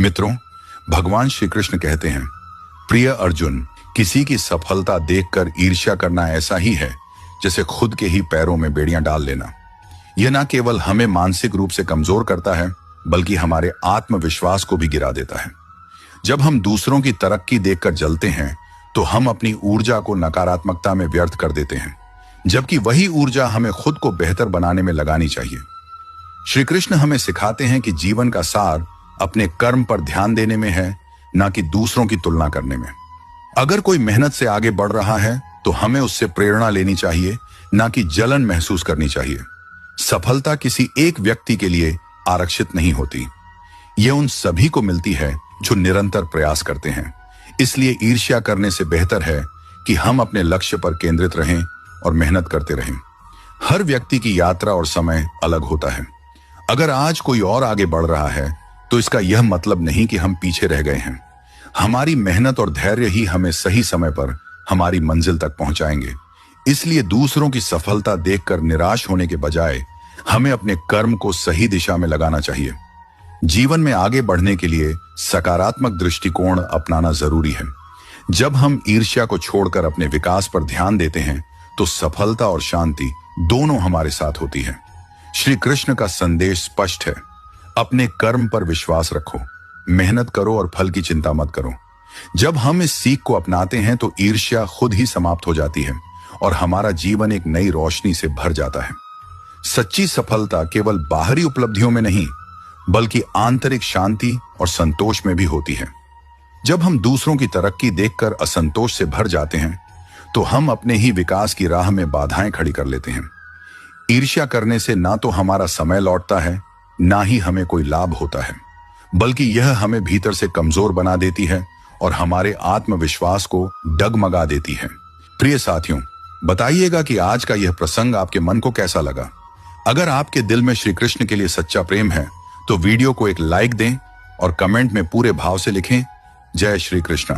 मित्रों, भगवान श्री कृष्ण कहते हैं, प्रिय अर्जुन, किसी की सफलता देखकर ईर्ष्या करना ऐसा ही है जैसे खुद के ही पैरों में बेड़ियां डाल लेना। यह न केवल हमें मानसिक रूप से कमजोर करता है, बल्कि हमारे आत्मविश्वास को भी गिरा देता है। जब हम दूसरों की तरक्की देखकर जलते हैं, तो हम अपनी ऊर्जा को नकारात्मकता में व्यर्थ कर देते हैं, जबकि वही ऊर्जा हमें खुद को बेहतर बनाने में लगानी चाहिए। श्री कृष्ण हमें सिखाते हैं कि जीवन का सार अपने कर्म पर ध्यान देने में है, ना कि दूसरों की तुलना करने में। अगर कोई मेहनत से आगे बढ़ रहा है तो हमें उससे प्रेरणा लेनी चाहिए, ना कि जलन महसूस करनी चाहिए। सफलता किसी एक व्यक्ति के लिए आरक्षित नहीं होती, यह उन सभी को मिलती है जो निरंतर प्रयास करते हैं। इसलिए ईर्ष्या करने से बेहतर है कि हम अपने लक्ष्य पर केंद्रित रहें और मेहनत करते रहें। हर व्यक्ति की यात्रा और समय अलग होता है। अगर आज कोई और आगे बढ़ रहा है तो इसका यह मतलब नहीं कि हम पीछे रह गए हैं। हमारी मेहनत और धैर्य ही हमें सही समय पर हमारी मंजिल तक पहुंचाएंगे। इसलिए दूसरों की सफलता देखकर निराश होने के बजाय हमें अपने कर्म को सही दिशा में लगाना चाहिए। जीवन में आगे बढ़ने के लिए सकारात्मक दृष्टिकोण अपनाना जरूरी है। जब हम ईर्ष्या को छोड़कर अपने विकास पर ध्यान देते हैं, तो सफलता और शांति दोनों हमारे साथ होती है। श्री कृष्ण का संदेश स्पष्ट है, अपने कर्म पर विश्वास रखो, मेहनत करो और फल की चिंता मत करो। जब हम इस सीख को अपनाते हैं तो ईर्ष्या खुद ही समाप्त हो जाती है और हमारा जीवन एक नई रोशनी से भर जाता है। सच्ची सफलता केवल बाहरी उपलब्धियों में नहीं, बल्कि आंतरिक शांति और संतोष में भी होती है। जब हम दूसरों की तरक्की देखकर असंतोष से भर जाते हैं, तो हम अपने ही विकास की राह में बाधाएं खड़ी कर लेते हैं। ईर्ष्या करने से ना तो हमारा समय लौटता है, ना ही हमें कोई लाभ होता है, बल्कि यह हमें भीतर से कमजोर बना देती है और हमारे आत्मविश्वास को डगमगा देती है। प्रिय साथियों, बताइएगा कि आज का यह प्रसंग आपके मन को कैसा लगा। अगर आपके दिल में श्री कृष्ण के लिए सच्चा प्रेम है तो वीडियो को एक लाइक दें और कमेंट में पूरे भाव से लिखें, जय श्री कृष्ण।